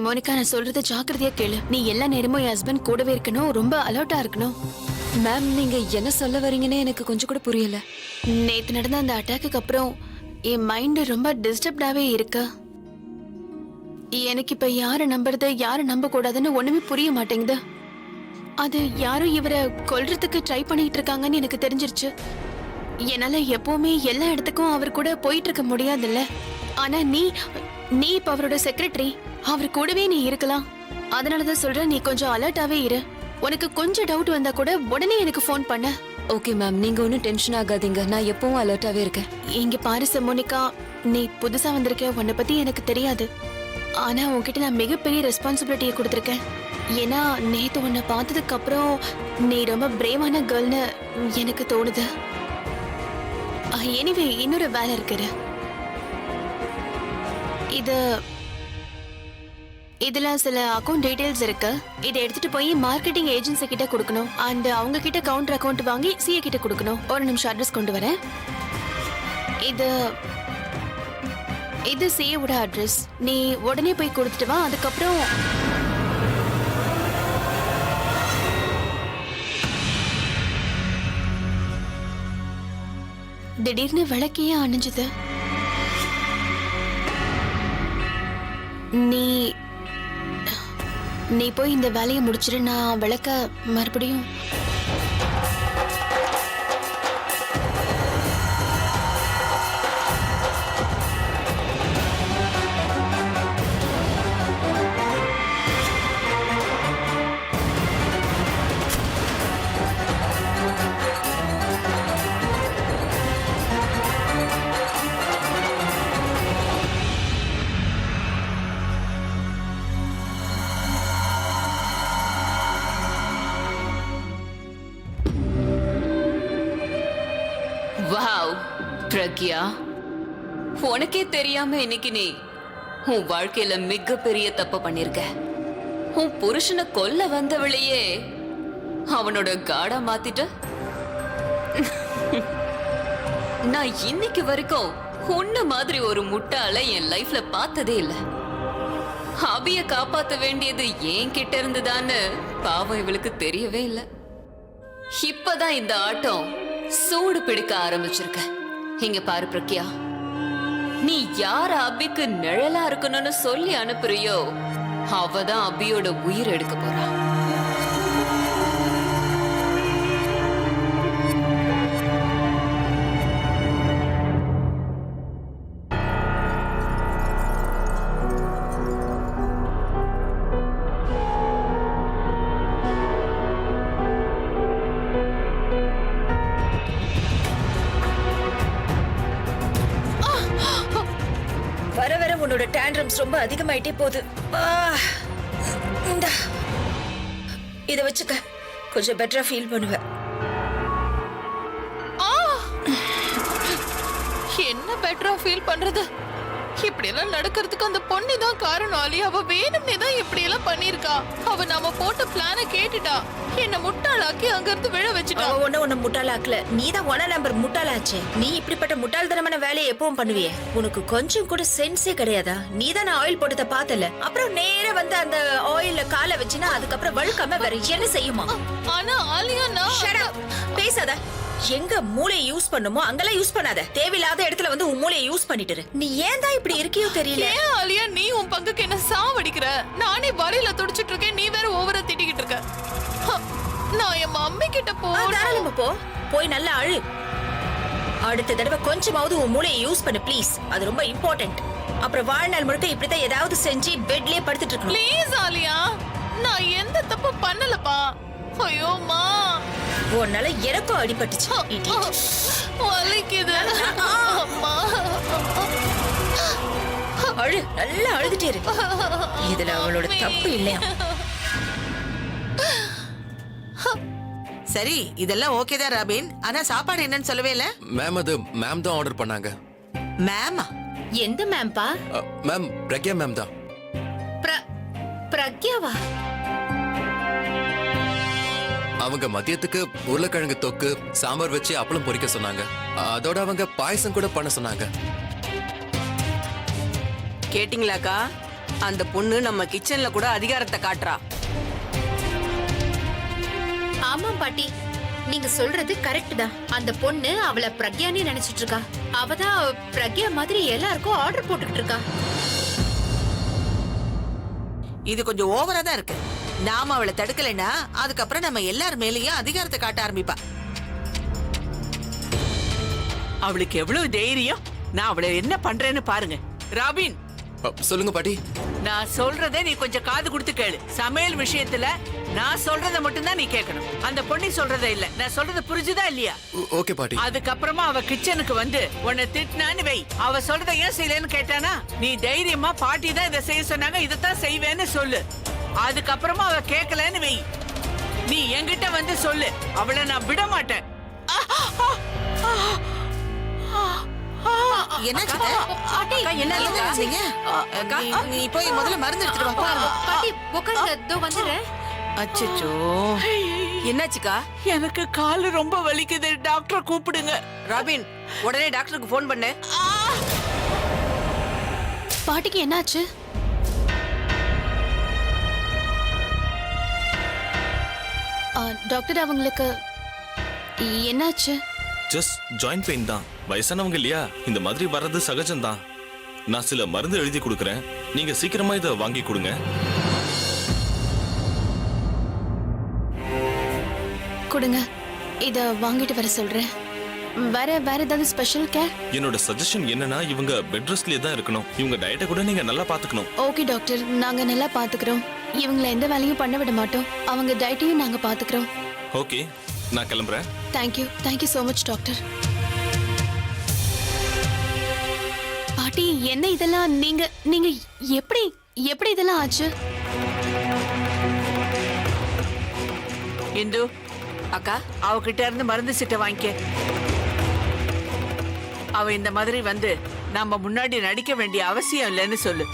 Monica, நான் சொல்றத ஜாக்கிரதையா கேளு. நீ எல்லா நேரமும் என் ஹஸ்பண்ட் கூடவே இருக்கணும், ரொம்ப அலர்ட்டா இருக்கணும். மேம், நீங்க என்ன சொல்ல வரீங்கன்னு எனக்கு கொஞ்சம் கூட புரியல. நேத்து நடந்த அந்த அட்டாக்கு அப்புறம் என் மைண்ட் ரொம்ப டிஸ்டர்ப்டாவே இருக்கு. எனக்கு இப்ப யாரை நம்புறது, யாரை நம்ப கூடாதுன்னு ஒண்ணுமே புரிய மாட்டேங்குது. அது யாரும் இவரை கொல்றதுக்கு ட்ரை பண்ணிட்டு இருக்காங்கன்னு எனக்கு தெரிஞ்சிருச்சு. என்னால எப்பவுமே எல்லா இடத்துக்கும் அவர் கூட போயிட்டு இருக்க முடியாதுல்ல. ஆனா நீ இப்ப அவரோட செக்ரட்டரி, அவர் கூடவே நீ இருக்கலாம். அதனாலதான் சொல்றேன், நீ கொஞ்சம் அலர்ட்டாவே இரு. உனக்கு கொஞ்சம் டவுட் வந்தா கூட உடனே எனக்கு ஃபோன் பண்ண. ஓகே மேம், நீங்க ஒன்றும் டென்ஷன் ஆகாதீங்க. நான் எப்பவும் அலர்ட்டாவே இருக்கேன். இங்க பாரு மோனிகா, நீ புதுசா வந்திருக்க, உன்னை பத்தி எனக்கு தெரியாது. ஆனா உன்கிட்ட நான் மிகப்பெரிய ரெஸ்பான்சிபிலிட்டியை கொடுத்துருக்கேன். ஏன்னா நேத்து உன்னை பார்த்ததுக்கு அப்புறம் நீ ரொம்ப பிரேவான கேர்ள்னு எனக்கு தோணுது. எனிவே, இன்னொரு வேலை இருக்குது. இதுல சில அக்கௌண்ட் டீடைல்ஸ் இருக்கு. இதை எடுத்துட்டு போய் மார்க்கெட்டிங் ஏஜென்சி கிட்ட கொடுக்கணும். அண்ட் அவங்க கிட்ட கவுண்டர் அக்கௌண்ட் வாங்கி சிஏ கிட்ட கொடுக்கணும். ஒரு நிமிஷம் அட்ரஸ் கொண்டு வரேன். இது சிஏவோட அட்ரஸ். நீ உடனே போய் கொடுத்துட்டு வா. அதுக்கப்புறம் திடீர்னு விளக்கையே அணைஞ்சது. நீ போய் இந்த வேலையை முடிச்சிரு. நான் விளக்க மறுபடியும் வாவ் பிரக்யா, உனக்கே தெரியாம இன்னைக்கு நீ உன் வாழ்க்கையில மிகப்பெரிய தப்பு பண்ணிருக்க. உன் புருஷனை கொல்ல வந்தவளையே அவனோட காடா மாத்திட்ட. நான் இன்னைக்கு வரைக்கும் உன்ன மாதிரி ஒரு முட்டாள என் லைஃப்ல பார்த்ததே இல்ல. அபிய காப்பாத்த வேண்டியது என் கிட்ட இருந்துதான்னு பாவம் இவளுக்கு தெரியவே இல்லை. இப்பதான் இந்த ஆட்டம் சூடு பிடிக்க ஆரம்பிச்சிருக்க. இங்க பாரு பிரக்யா, நீ யார அபிக்கு நிழலா இருக்கணும்னு சொல்லி அனுப்புறியோ அவதான் அபியோட உயிர் எடுக்க போறா. வர வர உன்னோட டேண்ட்ரம்ஸ் ரொம்ப அதிகமாயிட்டே போகுது. இத வச்சுக்க, கொஞ்சம் பெட்டரா ஃபீல் பண்ணுவேன். என்ன பெட்டரா ஃபீல் பண்றது? இப்படி எல்லாம் நடக்கிறதுக்கு அந்த பொண்ணு தான் காரணம். அலி, அவ வேணும்னே தான் இப்படி எல்லாம் பண்ணிருக்கா. அவ நாம போட்ட பிளான கேட்டுட்டா, என்ன முட்டாளாக்கி அங்க இருந்து விழ வச்சுட்டா. உன்ன முட்டாளாக்கல, நீதான் ஒன நம்பர் முட்டாளாச்சே. நீ இப்படிப்பட்ட முட்டாள்தனமான வேலையை எப்பவும் பண்ணுவியே? உனக்கு கொஞ்சம் கூட சென்ஸே கிடையாதா? நீதான் ஆயில் போட்டத பார்த்தல, அப்புறம் நேரா வந்து அந்த ஆயில்ல காலை வச்சினா அதுக்கப்புறம் வழுக்காம வேற என்ன செய்யுமா? ஆனா ஆலியா, நான் பேசாத. எங்க மூளையை யூஸ் பண்ணுமோ அங்கெல்லாம் யூஸ் பண்ணாத. தேவையில்லாத இடத்துல வந்து உன் மூளையை யூஸ் பண்ணிட்டு. நீ ஏன் தான் இப்படி இருக்கியோ தெரியல. ஏன் ஆலியா, நீ உன் பங்குக்கு என்ன சாவடிக்கிற? நானே வலையில துடிச்சிட்டு இருக்கேன், நீ வேற ஓவரா திட்டிக்கிட்டு இருக்க. நான் என் மம்மி கிட்ட போய் நல்லா அழு. அடுத்த தடவை கொஞ்சமாவது உன் மூளையை யூஸ் பண்ணு ப்ளீஸ். அது ரொம்ப இம்பார்ட்டன்ட். அப்புறம் வாழ்நாள் முழுக்க இப்படித்தான் ஏதாவது செஞ்சு பெட்லயே படுத்துட்டு இருக்கணும். ப்ளீஸ் ஆலியா, நான் எந்த தப்பு பண்ணலப்பா. ஐயோமா, உன்னால எனக்கும் அடிபட்டுச்சு. வலிக்குது. அம்மா, அழு, நல்லா அழுதுட்டே இரு. இதுல அவளோட தப்பு இல்லையா? சரி, இதெல்லாம் ஓகே தான் ராபின். ஆனா சாப்பாடு என்னன்னு சொல்லவே இல்ல. மேம், அது மேம் தான் ஆர்டர் பண்ணாங்க. மேமா? எந்த மேம்பா? மேம், பிரக்யா மேம் தான். பிரக்யாவா? அவங்க மதியத்துக்கு உருளைக்கிழங்கு தொக்கு, சாம்பார் வச்சு அப்பளம் பொரிக்க சொன்னாங்க. அதோட அவங்க பாயசம் கூட பண்ண சொன்னாங்க. கேட்டிங்களாக்கா? அந்த பொண்ணு நம்ம கிச்சன்ல கூட அதிகாரத்தை காட்டுறா. ஆமாம் பாட்டி, நீங்க சொல்றது கரெக்ட் தான். அந்த பொண்ணு அவளை பிரக்யானே நினைச்சிட்டு இருக்கா. அவதான் பிரக்யா மாதிரி எல்லாருக்கும் ஆர்டர் போட்டுக்கிட்டு இருக்கா. இது கொஞ்சம் ஓவரா தான் இருக்கு. நாம அவளை தடுக்கலைன்னா அதுக்கப்புறம் நம்ம எல்லார் மேலயும் அதிகாரத்தை காட்ட ஆரம்பிப்பா. அவளுக்கு எவ்வளவு தைரியம்! நான் அவளை என்ன பண்றேன்னு பாருங்க. ராபின், சொல்லுங்க பாட்டி. நான் சொல்றதை நீ கொஞ்சம் காது கொடுத்து கேளு. சமையல் விஷயத்துல நான் சொல்றத மட்டும்தான் நீ கேட்கணும். அந்த பொண்ணு சொல்றத இல்ல. நான் சொல்றது புரிஞ்சுதா இல்லையா? ஓகே பாட்டி. அதுக்கப்புறமா அவ கிச்சனுக்கு வந்து உன்னை திட்டினான்னு வை. அவ சொல்றத ஏன் செய்யலன்னு கேட்டானா, நீ தைரியமா பாட்டி தான் இதை செய்ய சொன்னாங்க, இதைத்தான் செய்வேன்னு சொல்லு. அதுக்கப்புறமா அவ கேட்கலன்னு வை. நீ என்கிட்ட வந்து சொல்லு. அவளை நான் விட மாட்டேன். என்னாச்சு? என்ன நீ போய் முதல்ல மருந்து எடுத்துட்டு வா. பாட்டி உட்காருங்க, இதோ வந்துடுறேன். அச்சச்சோ, என்னாச்சுக்கா? எனக்கு காலு ரொம்ப வலிக்குது, டாக்டரை கூப்பிடுங்க. ராபின், உடனே டாக்டருக்கு போன் பண்ணு. பாட்டிக்கு என்னாச்சு? டாக்டர், அவங்களுக்கு என்னாச்சு? ஜஸ்ட் ஜாயிண்ட் பெயின் தான். வயசானவங்க இல்லையா, இந்த மாதிரி வர்றது சகஜம்தான். நான் சில மருந்து எழுதி கொடுக்கறேன், நீங்க சீக்கிரமா இதை வாங்கி கொடுங்க. கொடுங்க, இத வாங்கிட்டு வர சொல்றேன். வேற ஏதாவது ஸ்பெஷல் கேர்? என்னோட சஜஷன் என்னன்னா, இவங்க பெட் ரெஸ்ட்லயே தான் இருக்கணும். இவங்க டயட்டை கூட நீங்க நல்லா பாத்துக்கணும். ஓகே டாக்டர், நாங்க நல்லா பாத்துக்கிறோம். இவங்கள எந்த வேலையும் பண்ண விட மாட்டோம். அவங்க டயட்டையும் நாங்க பாத்துக்கிறோம். ஓகே, நான் கிளம்புறேன். Thank you so much doctor. பாட்டி, என்ன இதெல்லாம்? நீங்க எப்படி இதெல்லாம் ஆச்சு? இந்து, அக்கா, அவகிட்ட இருந்து மருந்து சிட்ட வாங்கிக்க. அவ இந்த மாதிரி வந்து நம்ம முன்னாடி நடிக்க வேண்டிய அவசியம் இல்லைன்னு சொல்லு.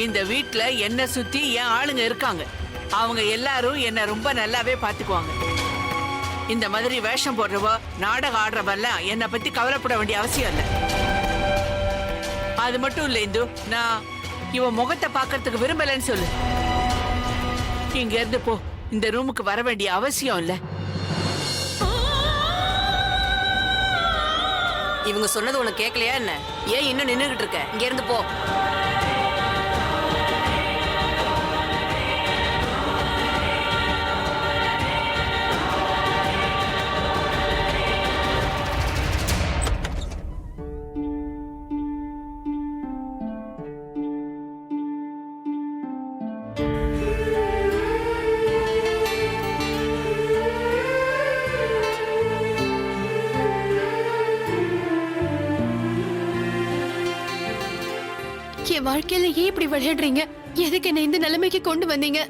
இந்த வீட்ல என்ன சுத்தி என் ஆளுங்க இருக்காங்க. அவங்க எல்லாரும் என்ன ரொம்ப நல்லாவே பாத்துக்குவாங்க. இந்த மாதிரி வேஷம் போடுறவோ நாடகம் ஆடுறவெல்லாம் என்னை பத்தி கவலைப்பட வேண்டிய அவசியம் இல்லை. அது மட்டும் இல்லை இந்து, நான் இவன் முகத்தை பார்க்கறதுக்கு விரும்பலன்னு சொல்லு. இங்க இருந்து போ. இந்த ரூமுக்கு வர வேண்டிய அவசியம் இல்லை. இவங்க சொன்னது உனக்கு கேட்கலையா என்ன? ஏன் இன்னும் நின்னுகிட்டு இருக்க? இங்க இருந்து போ. என் வாழ்க்கையில ஏன் இப்படி விளையாடுறீங்க? எதுக்கு என்ன இந்த நிலைமைக்கு கொண்டு வந்தீங்க?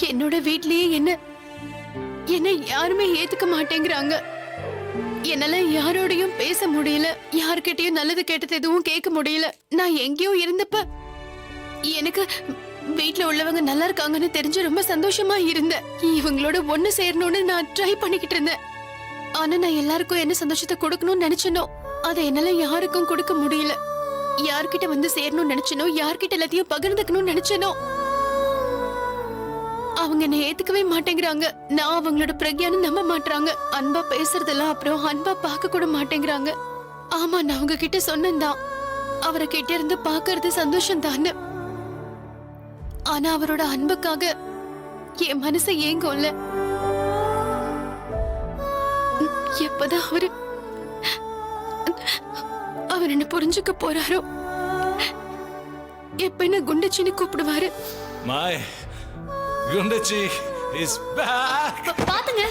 என்னோட வீட்லயே என்ன யாருமே ஏத்துக்க மாட்டேங்கிறாங்க. என்னால யாரோடையும் பேச முடியல, யார்கிட்டயும் நல்லது கெட்டது எதுவும் கேட்க முடியல. நான் எங்கேயோ இருந்தப்ப எனக்கு வீட்ல உள்ளவங்க நல்லா இருக்காங்கன்னு தெரிஞ்சு ரொம்ப சந்தோஷமா இருந்தேன். இவங்களோட ஒண்ணு சேரணும்னு நான் ட்ரை பண்ணிக்கிட்டு இருந்தேன். ஆனா நான் எல்லாருக்கும் என்ன சந்தோஷத்தை கொடுக்கணும்னு நினைச்சனோ அதை என்னால யாருக்கும் கொடுக்க முடியல. யார்கிட்ட வந்து சேரணும்னு நினைச்சனோ, யார்கிட்ட எல்லாத்தையும் பகிர்ந்துக்கணும்னு நினைச்சனோ, அவங்க என்ன ஏத்துக்கவே மாட்டேங்கிறாங்க. நான் அவங்களோட பிரக்யான்னு நம்ப மாட்டாங்க. அன்பா பேசுறதெல்லாம் அப்புறம் அன்பா பார்க்க கூட மாட்டேங்கிறாங்க. ஆமா, நான் அவங்க கிட்ட சொன்னேன்தான், அவரை கிட்ட இருந்து பாக்குறது சந்தோஷம் தானே. ஆனா அவரோட அன்புக்காக என் மனசை ஏங்கும்ல. எப்பதான் அவர் என்ன புரிஞ்சுக்க போறாரோ? எப்ப என்ன குண்டச்சின்னு கூப்பிடுவாரு? மாய், குண்டச்சி இஸ் பேக். பாத்துங்க.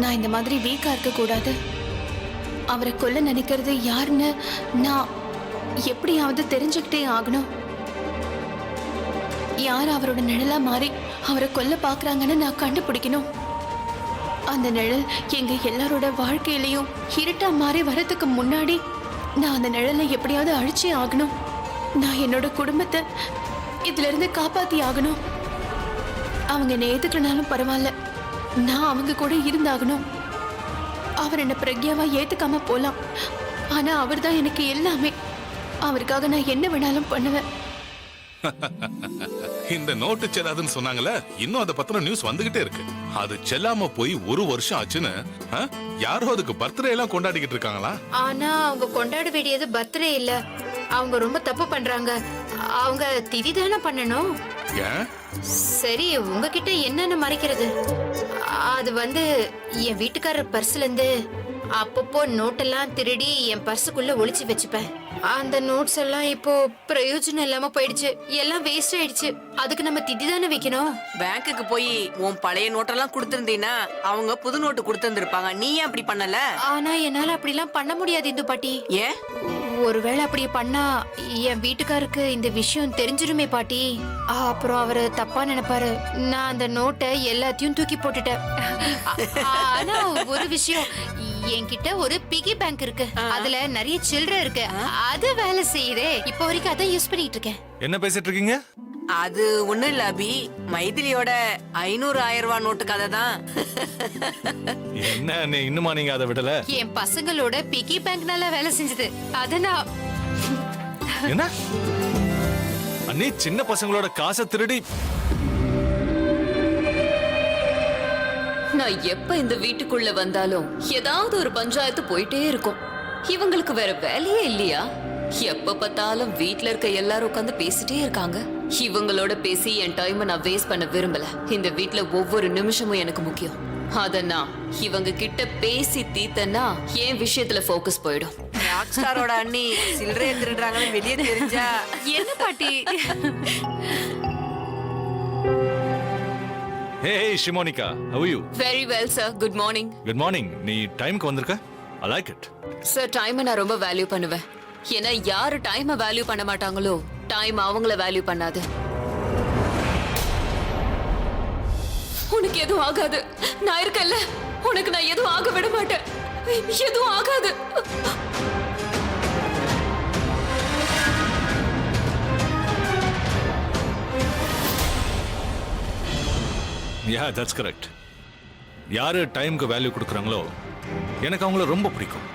நான் இந்த மாதிரி வீக்கா இருக்க கூடாது. அவரை கொல்ல நினைக்கிறது யாருன்னு நான் எப்படியாவது தெரிஞ்சுக்கிட்டே ஆகணும். யார் அவரோட நிழலா மாறி அவரை கொல்ல பாக்குறாங்கன்னு நான் கண்டுபிடிக்கணும். அந்த நிழல் எங்க எல்லாரோட வாழ்க்கையிலையும் இருட்டா மாறி வரதுக்கு முன்னாடி நான் அந்த நிழலை எப்படியாவது அழிச்சே ஆகணும். நான் என்னோட குடும்பத்தை இதுல இருந்து காப்பாத்தி ஆகணும். அவங்க என்னை ஏத்துக்கலனாலும் பரவாயில்ல, நான் அவங்க கூட இருந்தாகணும். அவர் என்ன பிரக்யாவா ஏத்துக்காம போலாம், ஆனா அவர் தான் எனக்கு எல்லாமே. அவருக்காக நான் என்ன வேணாலும் பண்ணுவேன். இந்த நோட்டு செல்லாதுன்னு சொன்னாங்கல்ல, இன்னும் அதை பத்தின நியூஸ் வந்துகிட்டே இருக்கு. அது செல்லாம போய் 1 வருஷம் ஆச்சுன்னு யாரோ அதுக்கு பர்த்டே எல்லாம் கொண்டாடிக்கிட்டு இருக்காங்களா? ஆனா அவங்க கொண்டாட வேண்டியது பர்த்டே இல்ல. அவங்க ரொம்ப தப்பு பண்றாங்க. அவங்க திதி தானே பண்ணணும். ஏன்? சரி, உங்ககிட்ட என்னன்னு மறைக்கிறது? அது என் வீட்டுக்காரர் பர்ஸ்ல இருந்து அப்பப்போ நோட்டெல்லாம் திருடி என் பர்சுக்குள்ள ஒளிச்சு வச்சுப்பேன். அந்த நோட்ஸ் எல்லாம் இப்போ பிரயோஜனம் இல்லாம போயிடுச்சு. எல்லாம் வேஸ்ட் ஆயிடுச்சு. அதுக்கு நம்ம திதி தானே வைக்கணும். பேங்க்குக்கு போய் உன் பழைய நோட்டெல்லாம் கொடுத்திருந்தீனா அவங்க புது நோட்டு கொடுத்திருந்திருப்பாங்க. நீ ஏன் அப்படி பண்ணல? ஆனா என்னால அப்படிலாம் பண்ண முடியாது இந்து பாட்டி. ஏன்? ஒருவேளை அப்படி பண்ணா என் வீட்டுக்காருக்கு இந்த விஷயம் தெரிஞ்சிருமே பாட்டி. அப்புறம் அவரு தப்பா நினைப்பாரு. நான் அந்த நோட்டை எல்லாத்தையும் தூக்கி போட்டுட்டேன். ஆனா ஒரு விஷயம், என்கிட்ட ஒரு பிகி பேங்க் இருக்கு. அதுல நிறைய சில்லறை இருக்கு. அது வேலை செய்யுதே. இப்போ வரைக்கும் அதான் யூஸ் பண்ணிட்டு இருக்கேன். என்ன பேசிட்டு இருக்கீங்க? அது ஒண்ணு இல்ல அபி, மைதிலியோட 500-1000 ரூபாய் நோட்டு கதை தான். என்ன இன்னுமா நீங்க அதை விடல? என் பசங்களோட பிகி பேங்க் நல்லா வேலை செஞ்சது. அத நான் என்ன அண்ணே, சின்ன பசங்களோட காசை திருடி? நான் எப்ப இந்த வீட்டுக்குள்ள வந்தாலும் ஏதாவது ஒரு பஞ்சாயத்து போயிட்டே இருக்கும். இவங்களுக்கு வேற வேலையே இல்லையா? எப்ப பார்த்தாலும் வீட்ல இருக்க எல்லாரும் உட்காந்து பேசிட்டே இருக்காங்க. இவங்களோட பேசி என் டைமை நான் வேஸ்ட் பண்ண விரும்பல. இந்த வீட்ல ஒவ்வொரு நிமிஷமும் எனக்கு முக்கியம். அத நான் இவங்க கிட்ட பேசி தீத்தனா என் விஷயத்துல ஃபோக்கஸ் போயிடும். ராக் ஸ்டாரோட அண்ணி சில்லறைய திருடுறாங்கன்னு வெளியே தெரிஞ்சா என்ன பாட்டி? Hey Shimonika, how are you? Very well sir, good morning. Good morning. நீ டைம்க்கு வந்திருக்க? I like it. சார், டைமை நான் ரொம்ப வேல்யூ பண்ணுவேன். ஏன்னா யாரு டைமை வேல்யூ பண்ண மாட்டாங்களோ டைம் அவங்கள வேல்யூ பண்ணாது. உனக்கு எதுவும் ஆகாது, நான் இருக்கேன்ல. உனக்கு நான் எதுவும் ஆக விட மாட்டேன். எதுவும் ஆகாது. Yeah, that's correct. யாரு டைம்க்கு வேல்யூ கொடுக்குறாங்களோ எனக்கு அவங்கள ரொம்ப பிடிக்கும்.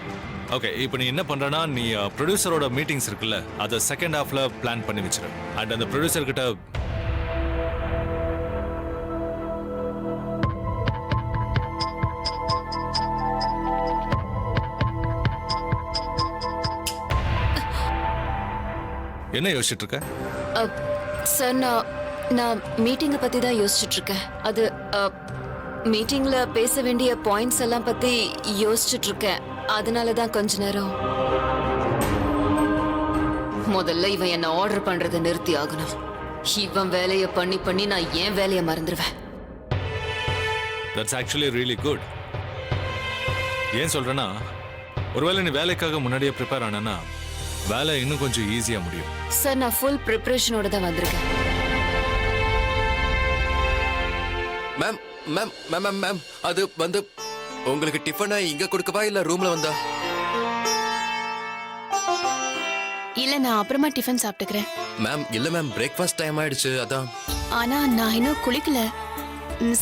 ஓகே, இப்போ நீ என்ன பண்றனா, நீ ப்ரொடியூசரோட மீட்டிங்ஸ் இருக்குல்ல, அதை செகண்ட் ஹாஃப்ல பிளான் பண்ணி வச்சிரு. அண்ட் அந்த ப்ரொடியூசர் கிட்ட என்ன யோசிச்சுட்டு இருக்க? சார், நான் மீட்டிங்கை பத்தி தான் யோசிச்சுட்டு இருக்கேன். அது மீட்டிங்ல பேச வேண்டிய பாயிண்ட்ஸ் எல்லாம் பத்தி யோசிச்சுட்டு இருக்கேன். அதனால தான் கொஞ்ச நேரம். முதல்ல இவன் என்ன ஆர்டர் பண்றதை நிறுத்தி ஆகணும். இவன் வேலையை பண்ணி பண்ணி நான் ஏன் வேலையை மறந்துடுவேன். That's actually really good. ஏன் சொல்றேன்னா, ஒருவேளை நீ வேலைக்காக முன்னாடியே ப்ரிப்பேர் ஆனா வேலை இன்னும் கொஞ்சம் ஈஸியா முடியும். சார், நான் ஃபுல் ப்ரிப்பரேஷனோட தான் வந்திருக்கேன். Ma'am ma'am ma'am ma'am ma'am அது உங்களுக்கு டிஃபனை இங்க கொடுக்கவா இல்ல ரூம்ல வந்தா? இல்ல, நான் அப்புறமா டிஃபன் சாப்பிட்டுக்கிறேன். மேம் இல்ல மேம், பிரேக்ஃபாஸ்ட் டைம் ஆயிடுச்சு அதான். ஆனா நான் இன்னும் குளிக்கல.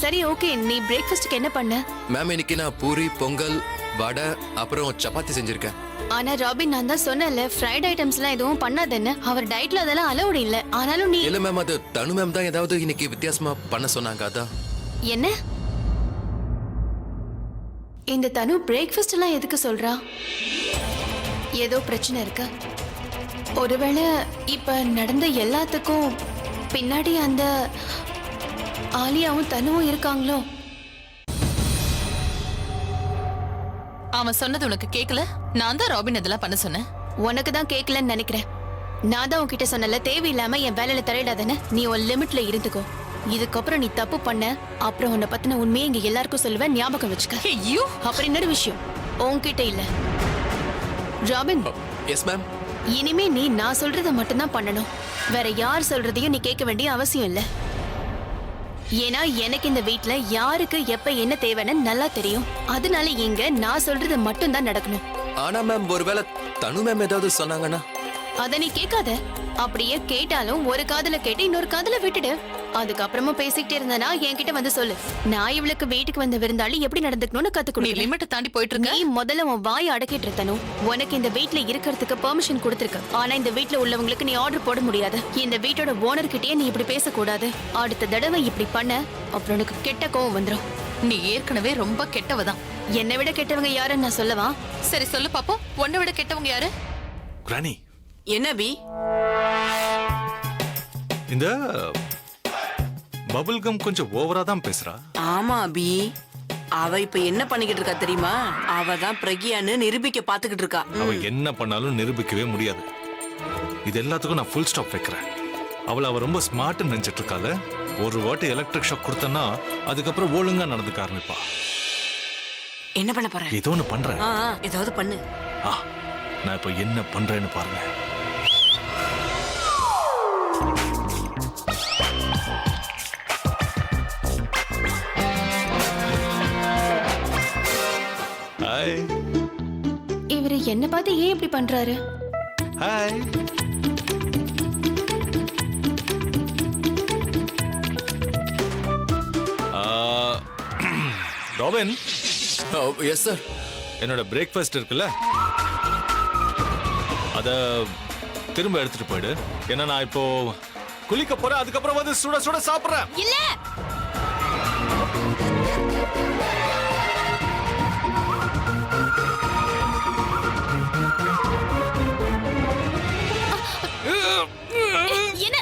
சரி, ஓகே. நீ பிரேக்ஃபாஸ்ட்க்கு என்ன பண்ண? மேம் இன்னைக்கு நான் பூரி, பொங்கல், வடை அப்புறம் சப்பாத்தி செஞ்சிருக்கேன். ஆனா ராபின், நான் தான் சொன்னேன்ல, ஃப்ரைட் ஐட்டம்ஸ் எல்லாம் எதுவும் பண்ணாதேன்னு. அவர் டயட்ல அதெல்லாம் அலௌட் இல்ல. ஆனாலும் நீ இல்ல மேம், அது தனு மேம் தான் ஏதாவது இன்னைக்கு வித்தியாசமா பண்ண சொன்னாங்க அதான். என்ன இந்த தனு பிரேக்ஃபாஸ்ட் எல்லாம் எதுக்கு சொல்றா? ஏதோ பிரச்சனை இருக்கு. ஒருவேளை இப்ப நடந்த எல்லாத்துக்கும் பின்னாடி அந்த ஆலியாவும் தனுவும் இருக்காங்களோ? அவன் சொன்னது உனக்கு கேக்கல? நான் தான் ராபின் இதெல்லாம் பண்ண சொன்னேன். உனக்கு தான் கேட்கலன்னு நினைக்கிறேன். நான் தான் உன்கிட்ட சொன்னல, தேவையில்லாம என் வேலையில தலையிடாதன்னு. நீ உன் லிமிட்ல இருந்துக்கோ. இதுக்கப்புறம் நீ தப்பு பண்ண அப்புறம் உன்னை பத்தின உண்மையை இங்க எல்லாருக்கும் சொல்லுவேன், ஞாபகம் வச்சுக்க. ஐயோ, அப்புறம் இன்னொரு விஷயம் உன்கிட்ட இல்ல ராபின், எஸ் மேம். இனிமே நீ நான் சொல்றத மட்டும்தான் பண்ணணும். வேற யார் சொல்றதையும் நீ கேட்க வேண்டிய அவசியம் இல்ல. ஏன்னா எனக்கு இந்த வீட்ல யாருக்கு எப்ப என்ன தேவைன்னு நல்லா தெரியும். அதனால இங்க நான் சொல்றது மட்டும் தான் நடக்கணும். ஆனா மேம், ஒருவேளை தனு மேம் ஏதாவது சொன்னாங்கன்னா? அத நீ கேட்காத. அப்படியே கேட்டாலும் ஒரு காதுல கேட்டு இன்னொரு காதுல விட்டுடு. அதுக்கப்புறமா பேசிக்கிட்டே இருந்தனா என்கிட்ட வந்து சொல்லு. நான் இவளுக்கு வீட்டுக்கு வந்த விருந்தாளி எப்படி நடந்துக்கணும்னு கத்து நீ கொடுக்கிறேன். லிமிட்ட தாண்டி போயிட்டு இருக்க. நீ முதல்ல உன் வாயை அடக்கிட்டு இருக்கணும். உனக்கு இந்த வீட்ல இருக்கிறதுக்கு பெர்மிஷன் கொடுத்திருக்க. ஆனா இந்த வீட்ல உள்ளவங்களுக்கு நீ ஆர்டர் போட முடியாது. இந்த வீட்டோட ஓனர் கிட்டயே நீ இப்படி பேசக்கூடாது. அடுத்த தடவை இப்படி பண்ண அப்புறம் உனக்கு கெட்ட கோவம் வந்துடும். நீ ஏற்கனவே ரொம்ப கெட்டவதான். என்னை விட கெட்டவங்க யாருன்னு நான் சொல்லவா? சரி சொல்லு பாப்போம், உன்னை விட கெட்டவங்க யாரு? கிராணி, என்ன பி? இந்த பபிள் கம் கொஞ்சம் ஓவரா தான் பேசுறா. ஆமா அபி, அவ இப்ப என்ன பண்ணிக்கிட்டு இருக்கா தெரியுமா? அவ தான் பிரகியான்னு நிரூபிக்க பாத்துக்கிட்டு இருக்கா. அவ என்ன பண்ணாலும் நிரூபிக்கவே முடியாது. இது எல்லாத்துக்கும் நான் ஃபுல் ஸ்டாப் வைக்கிறேன். அவ ரொம்ப ஸ்மார்ட் நினைச்சிட்டு இருக்காத. ஒரு வாட்டி எலக்ட்ரிக் ஷாக் கொடுத்தனா அதுக்கப்புறம் ஒழுங்கா நடந்துக்க ஆரம்பிப்பா. என்ன பண்ண போற? ஏதோ ஒண்ணு பண்றேன். ஏதாவது பண்ணு. நான் இப்ப என்ன பண்றேன்னு பாருங்க. ஹாய். இவரு என்ன பார்த்து ஏன் இப்படி பண்றாரு? ஹாய். ராபின். Yes sir. என்னோட பிரேக்ஃபாஸ்ட் இருக்குல்ல, அத திரும்ப எடுத்துட்டு போயிடு. ஏன்னா நான் இப்போ குளிக்க போறேன். அதுக்கப்புறம் வந்து சுட சுட சாப்பிடுறேன். இல்ல, என்ன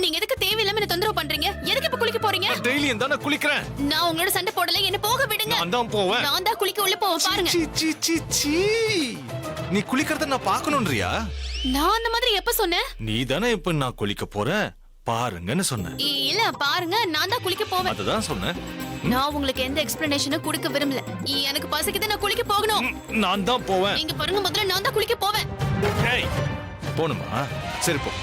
நீங்க எதுக்கு தேவையில்லாம என்ன தொந்தரவு பண்றீங்க? எதுக்கு இப்ப குளிக்க போறீங்க? டெய்லியும் தானே குளிக்கிறேன். நான் உங்களோட சண்டை போடல, என்ன போக விடுங்க. நான் தான் போவேன். நான் தான் குளிக்க உள்ள போவேன். பாருங்க. சீ சீ சீ சீ. நீ குளிக்கிறத நான் பார்க்கணும்ன்றியா? நான் அந்த மாதிரி எப்ப சொன்னேன்? நீ தானே இப்ப நான் குளிக்க போறேன் பாருங்கன்னு சொன்ன. இல்ல பாருங்க, நான் தான் குளிக்க போவேன். அதுதான் சொன்னேன். நான் உங்களுக்கு எந்த எக்ஸ்பிளனேஷனும் கொடுக்க விரும்பல. எனக்கு பசிக்குது, நான் குளிக்க போகணும். நான் தான் போவேன். நீங்க பாருங்க, முதல்ல நான் தான் குளிக்க போவேன். ஏய், போணுமா? சரி போ.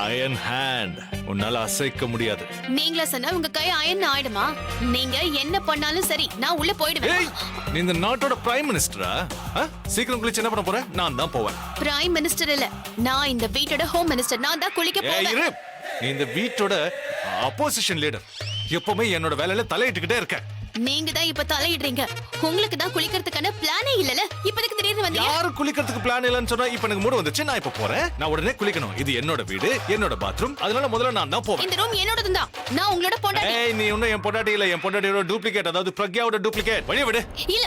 அயன் ஹேண்ட், உன்னால அசைக்க முடியாது. நீங்களா சொன்னா உங்க கை அயன் ஆயிடுமா? நீங்க என்ன பண்ணாலும் சரி, நான் உள்ள போயிடுவேன். ஏய், நீ இந்த நாட்டோட பிரைம் மினிஸ்டரா? சீக்கிரம் குளிச்சு என்ன பண்ண போற? நான் தான் போவேன். பிரைம் மினிஸ்டர் இல்ல, நான் இந்த வீட்டோட ஹோம் மினிஸ்டர். நான் தான் குளிக்க ஏய், போவேன். இரு. நீ இந்த வீட்டோட அப்போசிஷன் லீடர். எப்பவுமே என்னோட வேலையில தலையிட்டுக்கிட்டே இருக்க. நீங்க தான் இப்ப தலையிடுறீங்க. உங்களுக்கு தான் குளிக்கிறதுக்கான பிளானே இல்லல. இப்போதைக்கு திடீர்னு வந்தீங்க. யாரு குளிக்கிறதுக்கு பிளான் இல்லன்னு சொன்னா இப்ப எனக்கு மூடு வந்துச்சு. நான் இப்ப போறேன். நான் உடனே குளிக்கணும். இது என்னோட வீடு, என்னோட பாத்ரூம். அதனால முதல்ல நான் தான் போவேன். இந்த ரூம் என்னோடது தான். நான் உங்களோட பொண்டாட்டி. ஏய், நீ இன்னும் என் பொண்டாட்டி இல்ல. என் பொண்டாட்டியோட டூப்ளிகேட், அதாவது பிரக்யாவோட டூப்ளிகேட். வழிய விடு. இல்ல,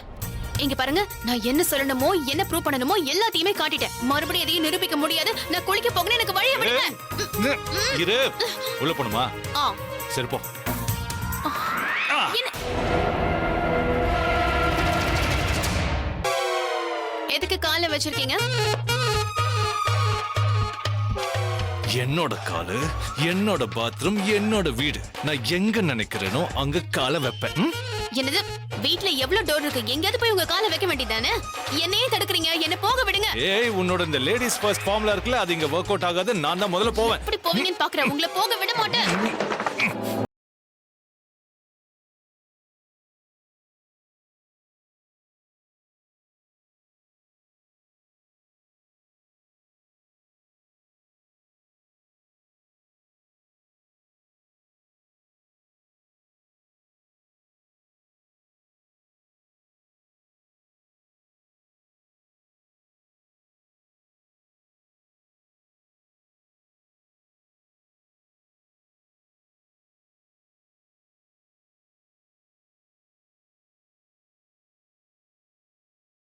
இங்க பாருங்க, நான் என்ன சொல்லணுமோ என்ன ப்ரூவ் பண்ணணுமோ எல்லாத்தையுமே காட்டிட்டேன். மறுபடியும் எதையும் நிரூபிக்க முடியாது. நான் குளிக்க போகணும், எனக்கு வழிய விடுங்க. இரு. உள்ள போணுமா? ஆ, சரி போ. என்ன எதுக்கு காலை வச்சிருக்கீங்க? என்னோட காலு, என்னோட பாத்ரூம், என்னோட வீடு. நான் எங்க நினைக்கிறேனோ அங்க காலை வைப்பேன். என்னது, வீட்ல எவ்வளவு டோர் இருக்கு? எங்கயாவது போய் உங்க காலை வைக்க வேண்டியதானே? என்னையே தடுக்குறீங்க, என்ன போக விடுங்க. ஏய், உன்னோட இந்த லேடிஸ் ஃபர்ஸ்ட் ஃபார்முலா இருக்குல்ல, அது இங்க ஒர்க் அவுட் ஆகாது. நான் தான் முதல்ல போவேன். இப்படி போவீங்கன்னு பாக்குறேன். உங்களை போக விட மாட்டேன்.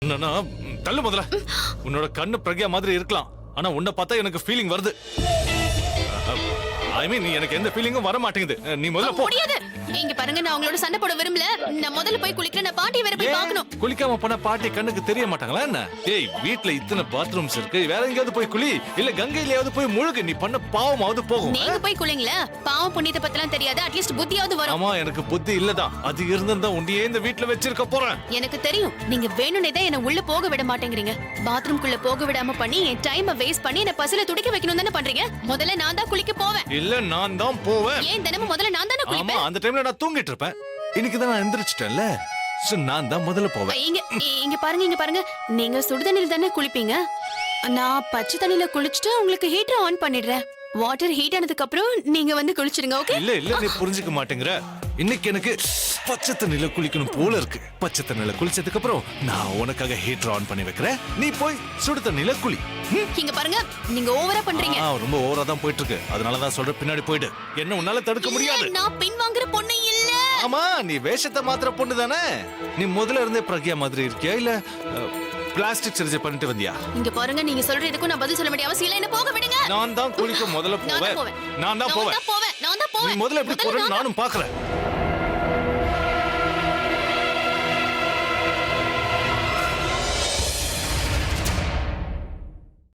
என்னன்னா, தள்ளு முதல்ல. உன்னோட கண்ணு பிரக்யா மாதிரி இருக்கலாம், ஆனா உன்னை பார்த்தா எனக்கு ஃபீலிங் வருது. ஐ மீன், எனக்கு எந்த ஃபீலிங்கும் வர மாட்டேங்குது. நீ முதல்ல போ. முடியாது. இங்க பாருங்க, நான் உங்களோட சண்டை போட விரும்பல. நான் முதல்ல போய் குளிக்கிறேன். நான் பாட்டி வேற போய் பார்க்கணும். குளிக்காம போனா பாட்டி கண்ணுக்கு தெரிய மாட்டாங்களா என்ன? ஏய், வீட்ல இத்தனை பாத்ரூம்ஸ் இருக்கு, வேற எங்கேயாவது போய் குளி, இல்ல கங்கையிலயாவது போய் முழுகு. நீ பண்ண பாவமாவது போகும். நீங்க போய் குளிங்களா? பாவம் புண்ணியத்தை பத்திலாம் தெரியாது. அட்லீஸ்ட் புத்தியாவது வரும். ஆமா, எனக்கு புத்தி இல்லதான். அது இருந்திருந்தா உன்னையே இந்த வீட்ல வச்சிருக்க போறேன். எனக்கு தெரியும், நீங்க வேணும்னே தான் என்ன உள்ள போக விட மாட்டேங்கிறீங்க. பாத்ரூம்குள்ள போக விடாம பண்ணி என் டைமை வேஸ்ட் பண்ணி என்ன பசில துடிக்க வைக்கணும் தானே பண்றீங்க. முதல்ல நான் தான் குளிக்க போவேன். இல்ல, நான் தான் போவேன். ஏன் தினமும் முதல்ல நான் தானே ஆமா, குளிப்பேன்? அந்த டைம்ல நான் தூங்கிட்டு இருப்பேன். இன்னைக்கு தான் நான் எந்திரிச்சிட்டேன்ல, சோ நான் தான் முதல்ல போவேன். இங்க பாருங்க, நீங்க சுடுதண்ணில தானே குளிப்பீங்க. நான் பச்சை தண்ணில குளிச்சுட்டு உங்களுக்கு ஹீட்டர் ஆன் பண்ணிடுறேன். வாட்டர் ஹீட் ஆனதுக்கு அப்புறம் நீங்க வந்து குளிச்சிருங்க. ஓகே? இல்ல நீ புரிஞ்சுக்க மாட்டேங்கிற. இன்னைக்கு எனக்கு பச்சை தண்ணில குளிக்கணும் போல இருக்கு. பச்சை தண்ணில குளிச்சதுக்கு அப்புறம் நான் உனக்காக ஹீட்டர் ஆன் பண்ணி வைக்கிறேன். நீ போய் சுடு தண்ணில குளி. இங்க பாருங்க, நீங்க ஓவரா பண்றீங்க. ரொம்ப ஓவரா தான் போயிட்டு இருக்கு. அதனாலதான் சொல்ற, பின்னாடி போயிடு. என்ன உன்னால தடுக்க முடியாது. நான் பின் வாங்குற பொண்ணு இல்ல. ஆமா, நீ வேஷத்தை மாத்திர பொண்ணு தானே. நீ முதல்ல இருந்தே பிரக்யா மாதிரி இருக்கியா, இல்ல பிளாஸ்டிக் சர்ஜரி பண்ணிட்டு வந்தியா? இங்க பாருங்க, நீங்க சொல்ற இதுக்கும் நான் பதில் சொல்ல வேண்டிய அவசியம் இல்ல. என்ன போக விடுங்க. நான் தான் குளிக்க முதல்ல போவேன். நான் தான் போவேன். நான் தான் போவேன். நீ முதல்ல எப்படி போறேன்னு நானும் பாக்குறேன்.